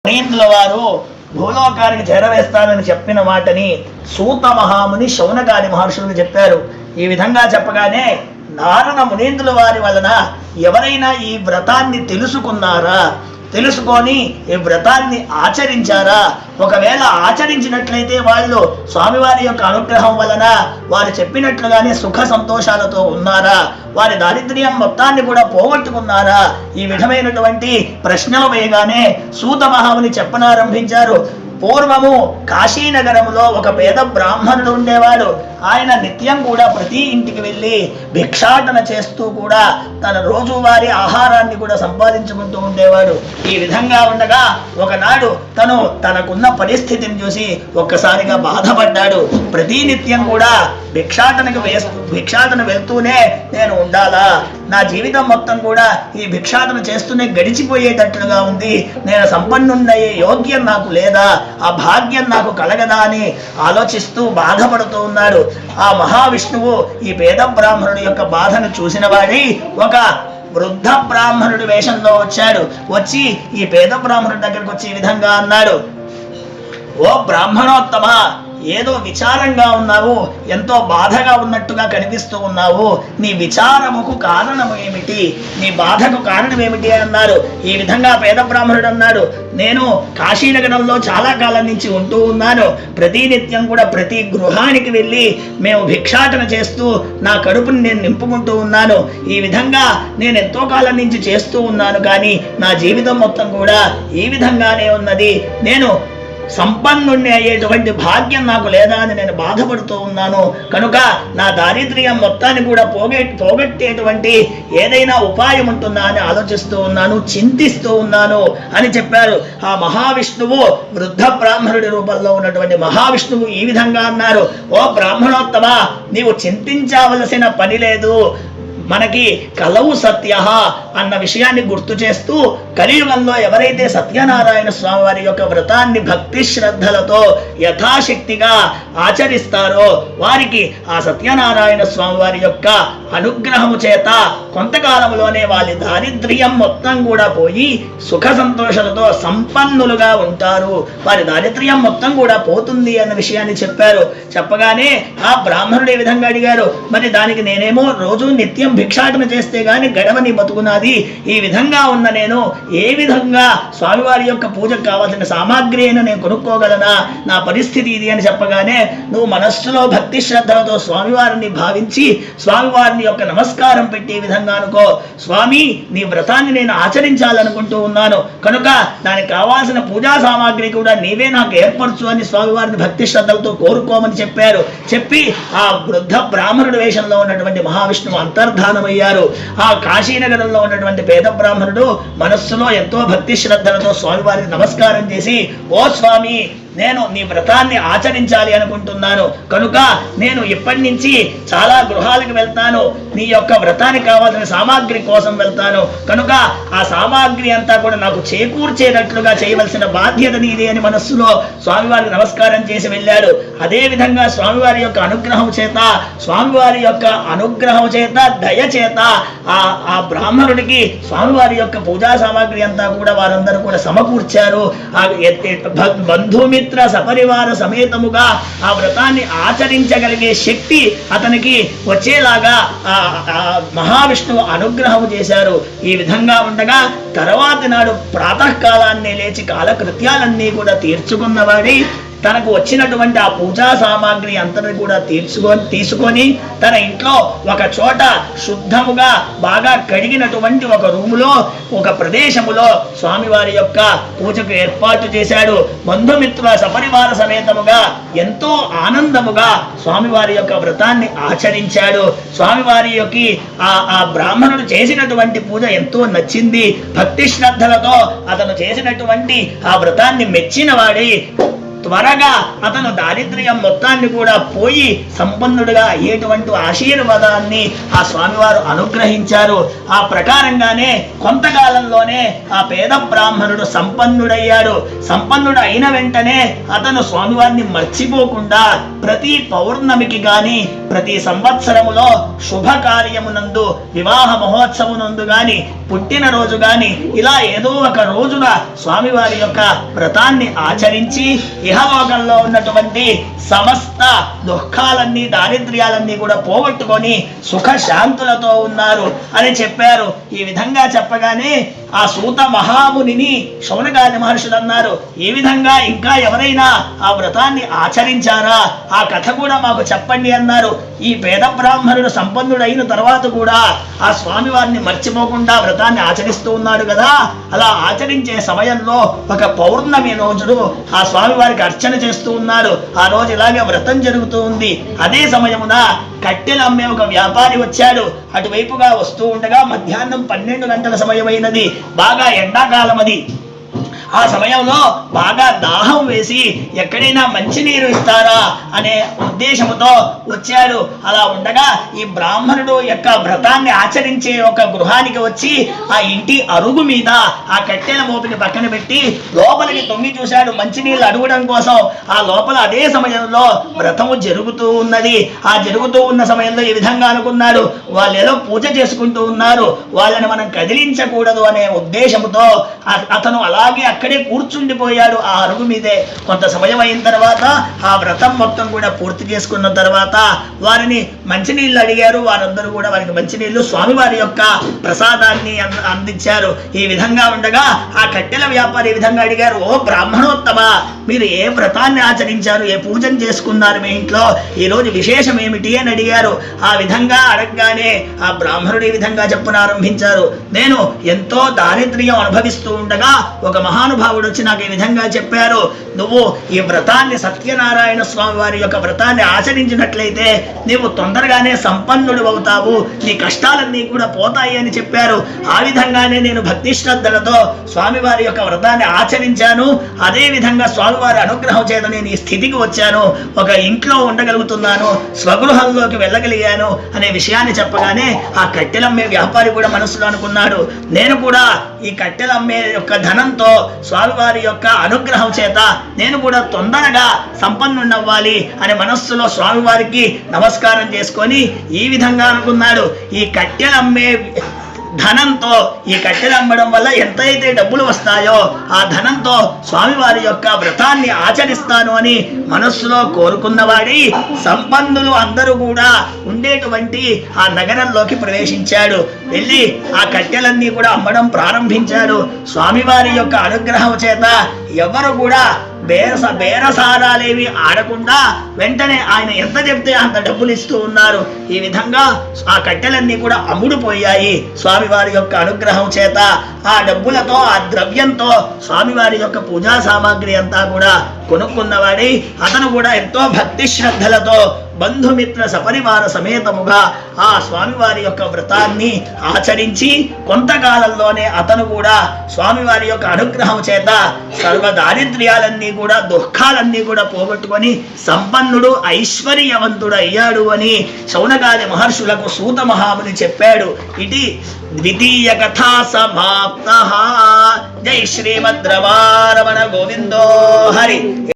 మునీంద్రుల వారు భూలోకానికి చేరవేస్తానని చెప్పిన మాటని సూత మహాముని శౌనకాది మహర్షులకు చెప్పారు. ఈ విధంగా చెప్పగానే నారద మునీంద్రుల వారి వలన ఎవరైనా ఈ వ్రతాన్ని తెలుసుకున్నారా, తెలుసుకొని ఈ వ్రతాన్ని ఆచరించారా, ఒకవేళ ఆచరించినట్లయితే వాళ్ళు స్వామివారి యొక్క అనుగ్రహం వలన వారు చెప్పినట్లుగానే సుఖ సంతోషాలతో ఉన్నారా, వారి దారిద్ర్యం మొత్తాన్ని కూడా పోగొట్టుకున్నారా, ఈ విధమైనటువంటి ప్రశ్నలు వేయగానే సూత మహాముని చెప్పనారంభించారు. పూర్వము కాశీనగరములో ఒక పేద బ్రాహ్మణుడు ఉండేవాడు. ఆయన నిత్యం కూడా ప్రతి ఇంటికి వెళ్ళి భిక్షాటన చేస్తూ కూడా తన రోజువారీ ఆహారాన్ని కూడా సంపాదించుకుంటూ ఉండేవాడు. ఈ విధంగా ఉండగా ఒకనాడు తనకున్న పరిస్థితిని చూసి ఒక్కసారిగా బాధపడ్డాడు. ప్రతి నిత్యం కూడా భిక్షాటన వెళ్తూనే నేను ఉండాలా, నా జీవితం మొత్తం కూడా ఈ భిక్షాటన చేస్తూనే గడిచిపోయేటట్లుగా ఉంది, నేను సంపన్నున్నయ్యే యోగ్యం నాకు లేదా, ఆ భాగ్యం నాకు కలగదా అని ఆలోచిస్తూ బాధపడుతూ ఉన్నాడు. ఆ మహావిష్ణువు ఈ పేద బ్రాహ్మణుడి యొక్క బాధను చూసిన వాడి ఒక వృద్ధ బ్రాహ్మణుడి వేషంలో వచ్చాడు. వచ్చి ఈ పేద బ్రాహ్మణుడి దగ్గరకు వచ్చి ఈ విధంగా అన్నాడు, ఓ బ్రాహ్మణోత్తమ, ఏదో విచారంగా ఉన్నావు, ఎంతో బాధగా ఉన్నట్టుగా కనిపిస్తూ ఉన్నావు, నీ విచారముకు కారణం ఏమిటి, నీ బాధకు కారణం ఏమిటి అన్నారు. ఈ విధంగా పేద బ్రాహ్మణుడు అన్నాడు, నేను కాశీనగరంలో చాలా కాలం నుంచి ఉంటూ ఉన్నాను. ప్రతినిత్యం కూడా ప్రతి గృహానికి వెళ్ళి మేము భిక్షాటన చేస్తూ నా కడుపుని నేను నింపుకుంటూ ఉన్నాను. ఈ విధంగా నేను ఎంతో కాలం నుంచి చేస్తూ ఉన్నాను, కానీ నా జీవితం మొత్తం కూడా ఈ విధంగానే ఉన్నది. నేను సంపన్నుణ్ణి అయ్యేటువంటి భాగ్యం నాకు లేదా అని నేను బాధపడుతూ ఉన్నాను. కనుక నా దారిద్ర్యం మొత్తాన్ని కూడా పోగొట్టేటువంటి ఏదైనా ఉపాయం ఉంటుందా అని ఆలోచిస్తూ ఉన్నాను, చింతిస్తూ ఉన్నాను అని చెప్పారు. ఆ మహావిష్ణువు వృద్ధ బ్రాహ్మణుడి రూపంలో ఉన్నటువంటి మహావిష్ణువు ఈ విధంగా అన్నారు, ఓ బ్రాహ్మణోత్తమ, నీవు చింతించవలసిన పని లేదు, మనకి కలవు సత్య అన్న విషయాన్ని గుర్తు చేస్తూ కలియుగంలో ఎవరైతే సత్యనారాయణ స్వామి వారి యొక్క వ్రతాన్ని భక్తి శ్రద్ధలతో యథాశక్తిగా ఆచరిస్తారో వారికి ఆ సత్యనారాయణ స్వామి వారి యొక్క అనుగ్రహము చేత కొంతకాలంలోనే వాళ్ళ దారిద్ర్యం మొత్తం కూడా పోయి సుఖ సంతోషాలతో సంపన్నులుగా ఉంటారు, వారి దారిద్ర్యం మొత్తం కూడా పోతుంది అన్న విషయాన్ని చెప్పారు. చెప్పగానే ఆ బ్రాహ్మణుడు ఈ విధంగా అడిగారు, మరి దానికి నేనేమో రోజు నిత్యం భిక్షాటన చేస్తే గాని గడవని బతుకున్నది, ఈ విధంగా ఉన్న నేను ఏ విధంగా స్వామివారి యొక్క పూజకు కావాల్సిన సామాగ్రి అయినా నేను కొనుక్కోగలనా, నా పరిస్థితి ఇది అని చెప్పగానే నువ్వు మనస్సులో భక్తి శ్రద్ధలతో స్వామివారిని భావించి స్వామివారిని యొక్క నమస్కారం పెట్టి ఈ విధంగా అనుకో, స్వామి నీ వ్రతాన్ని నేను ఆచరించాలనుకుంటూ ఉన్నాను, కనుక దానికి కావాల్సిన పూజా సామాగ్రి కూడా నీవే నాకు ఏర్పరచు అని స్వామివారిని భక్తి శ్రద్ధలతో కోరుకోమని చెప్పారు. చెప్పి ఆ వృద్ధ బ్రాహ్మణుడి వేషంలో ఉన్నటువంటి మహావిష్ణువు అంతర్ధానమయ్యారు. ఆ కాశీనగరంలో ఉన్నటువంటి పేద బ్రాహ్మణుడు మనస్సులో ఎంతో భక్తి శ్రద్ధలతో స్వామివారికి నమస్కారం చేసి, ఓ స్వామి, నేను నీ వ్రతాన్ని ఆచరించాలి అనుకుంటున్నాను, కనుక నేను ఇప్పటి నుంచి చాలా గృహాలకు వెళ్తాను, నీ యొక్క వ్రతానికి కావాల్సిన సామాగ్రి కోసం వెళ్తాను, కనుక ఆ సామాగ్రి అంతా కూడా నాకు చేకూర్చేటట్లుగా చేయవలసిన బాధ్యత నీది అని మనస్సులో స్వామివారికి నమస్కారం చేసి వెళ్ళాడు. అదే విధంగా స్వామివారి యొక్క అనుగ్రహం చేత దయ చేత ఆ బ్రాహ్మణుడికి స్వామివారి యొక్క పూజా సామాగ్రి అంతా కూడా వారందరూ కూడా సమకూర్చారు. బంధుమిత్ర సపరివార సమేతముగా ఆ వ్రతాన్ని ఆచరించగలిగే శక్తి అతనికి వచ్చేలాగా మహావిష్ణువు అనుగ్రహం చేశారు. ఈ విధంగా ఉండగా తర్వాతి నాడు ప్రాతకాలాన్ని లేచి కాలకృత్యాలన్నీ కూడా తీర్చుకున్నవాడి తనకు వచ్చినటువంటి ఆ పూజా సామాగ్రి అంతటి కూడా తీసుకొని తన ఇంట్లో ఒక చోట శుద్ధముగా బాగా కడిగినటువంటి ఒక రూములో ఒక ప్రదేశములో స్వామివారి యొక్క పూజకు ఏర్పాటు చేశాడు. బంధుమిత్రుల సపరివార సమేతముగా ఎంతో ఆనందముగా స్వామివారి యొక్క వ్రతాన్ని ఆచరించాడు. స్వామివారి యొక్క ఆ బ్రాహ్మణుడు చేసినటువంటి పూజ ఎంతో నచ్చింది. భక్తి శ్రద్ధలతో అతను చేసినటువంటి ఆ వ్రతాన్ని మెచ్చిన వాడి త్వరగా అతను దారిద్ర్యం మొత్తాన్ని కూడా పోయి సంపన్నుడిగా అయ్యేటువంటి ఆశీర్వాదాన్ని ఆ స్వామివారు అనుగ్రహించారు. ఆ ప్రకారంగానే కొంతకాలంలోనే ఆ పేద బ్రాహ్మణుడు సంపన్నుడయ్యాడు. సంపన్నుడు అయిన వెంటనే అతను స్వామివారిని మర్చిపోకుండా ప్రతి పౌర్ణమికి గాని ప్రతి సంవత్సరములో శుభకార్యమునందు వివాహ మహోత్సవమునందు గాని పుట్టినరోజు గాని ఇలా ఏదో ఒక రోజున స్వామివారి యొక్క వ్రతాన్ని ఆచరించి ఇహలోకంలో ఉన్నటువంటి సమస్త దుఃఖాలన్నీ దారిద్ర్యాలన్నీ కూడా పోగొట్టుకొని సుఖశాంతులతో ఉన్నారు అని చెప్పారు. ఈ విధంగా చెప్పగానే ఆ సూత మహామునిని శౌనకాది మహర్షులు అన్నారు, ఈ విధంగా ఇంకా ఎవరైనా ఆ వ్రతాన్ని ఆచరించారా? ఆ కథ కూడా మాకు చెప్పండి అన్నారు. ఈ పేద బ్రాహ్మణుడు సంపన్నుడైన తర్వాత కూడా ఆ స్వామి వారిని మర్చిపోకుండా వ్రతాన్ని ఆచరిస్తూ ఉన్నాడు కదా. అలా ఆచరించే సమయంలో ఒక పౌర్ణమి రోజుడు ఆ స్వామి వారికి అర్చన చేస్తూ ఉన్నారు. ఆ రోజు ఇలాగే వ్రతం జరుగుతూ ఉంది. అదే సమయమున కట్టెలు అమ్మే ఒక వ్యాపారి వచ్చాడు. అటువైపుగా వస్తూ ఉండగా మధ్యాహ్నం 12 గంటల సమయమైనది. బాగా ఎండాకాలం అది. ఆ సమయంలో బాగా దాహం వేసి ఎక్కడైనా మంచినీరు ఇస్తారా అనే ఉద్దేశంతో వచ్చాడు. అలా ఉండగా ఈ బ్రాహ్మణుడు యొక్క వ్రతాన్ని ఆచరించే ఒక గృహానికి వచ్చి ఆ ఇంటి అరుగు మీద ఆ కట్టెల మోపిని పక్కన పెట్టి లోపలికి తొంగి చూశాడు మంచినీళ్ళు అడగడం కోసం. ఆ లోపల అదే సమయంలో వ్రతము జరుగుతూ ఉన్నది. ఆ జరుగుతూ ఉన్న సమయంలో ఈ విధంగా అనుకున్నాడు, వాళ్ళు ఏదో పూజ చేసుకుంటూ ఉన్నారు, వాళ్ళని మనం కదిలించకూడదు అనే ఉద్దేశంతో అతను అలాగే అక్కడే కూర్చుండిపోయాడు ఆ అరుగు మీదే. కొంత సమయం అయిన తర్వాత ఆ వ్రతం మొత్తం కూడా పూర్తి చేసుకున్న తర్వాత వారిని మంచినీళ్ళు అడిగారు. వారందరూ కూడా వారికి మంచినీళ్ళు స్వామివారి యొక్క ప్రసాదాన్ని అందించారు. ఈ విధంగా ఉండగా ఆ కట్టెల వ్యాపారి ఈ విధంగా అడిగారు, ఓ బ్రాహ్మణోత్తమ, మీరు ఏ వ్రతాన్ని ఆచరించారు, ఏ పూజను చేసుకున్నారు మీ ఇంట్లో, ఈ రోజు విశేషం ఏమిటి అని అడిగారు. ఆ విధంగా అడగగానే ఆ బ్రాహ్మణుడు ఈ విధంగా చెప్పునారంభించారు, నేను ఎంతో దారిద్ర్యం అనుభవిస్తూ ఉండగా ఒక మహానుభావుడు వచ్చి నాకు ఈ విధంగా చెప్పారు, నువ్వు ఈ వ్రతాన్ని సత్యనారాయణ స్వామి వారి యొక్క వ్రతాన్ని ఆచరించినట్లయితే నీవు తొందరగానే సంపన్నుడు అవుతావు, నీ కష్టాలన్నీ కూడా పోతాయి అని చెప్పారు. ఆ విధంగానే నేను భక్తి శ్రద్ధలతో స్వామివారి యొక్క వ్రతాన్ని ఆచరించాను. అదే విధంగా స్వామివారి అనుగ్రహం చేత నేను ఈ స్థితికి వచ్చాను, ఒక ఇంట్లో ఉండగలుగుతున్నాను, స్వగృహంలోకి వెళ్ళగలిగాను అనే విషయాన్ని చెప్పగానే ఆ కట్టెలమ్మే వ్యాపారి కూడా మనసులో అనుకున్నాడు, నేను కూడా ఈ కట్టెలమ్మే యొక్క ధనంతో స్వామివారి యొక్క అనుగ్రహం చేత నేను కూడా తొందరగా సంపన్నుడవ్వాలి అనే మనస్సులో స్వామివారికి నమస్కారం చేసుకొని ఈ విధంగా అనుకున్నాడు, ఈ కట్టెలమ్మే ధనంతో, ఈ కట్టెలు అమ్మడం వల్ల ఎంతైతే డబ్బులు వస్తాయో ఆ ధనంతో స్వామివారి యొక్క వ్రతాన్ని ఆచరిస్తాను అని మనస్సులో కోరుకున్నవాడి సంపన్నులు అందరూ కూడా ఉండేటువంటి ఆ నగరంలోకి ప్రవేశించాడు. వెళ్ళి ఆ కట్టెలన్నీ కూడా అమ్మడం ప్రారంభించాడు. స్వామివారి యొక్క అనుగ్రహం చేత ఎవరు కూడా బేరసారాలేవి ఆడకుండా వెంటనే ఆయన ఎంత చెప్తే అంత డబ్బులు ఇస్తూ ఉన్నారు. ఈ విధంగా ఆ కట్టెలన్నీ కూడా అమ్ముడుపోయాయి స్వామివారి యొక్క అనుగ్రహం చేత. ఆ డబ్బులతో, ఆ ద్రవ్యంతో స్వామివారి యొక్క పూజా సామాగ్రి అంతా కూడా కొనుక్కున్నవాడి అతను కూడా ఎంతో భక్తి శ్రద్ధలతో బంధుమిత్ర సపరివార సమేతముగా ఆ స్వామివారి యొక్క వ్రతాన్ని ఆచరించి కొంతకాలంలోనే అతను కూడా స్వామివారి యొక్క అనుగ్రహం చేత సర్వ దారిద్ర్యాలన్నీ కూడా, దుఃఖాలన్నీ కూడా పోగొట్టుకొని సంపన్నుడు ఐశ్వర్యవంతుడు అయ్యాడు అని శౌనకాది మహర్షులకు సూత మహాముని చెప్పాడు. ఇది ద్వితీయ కథా సమాప్త. జై శ్రీమద్ రమారమణ గోవిందో హరి.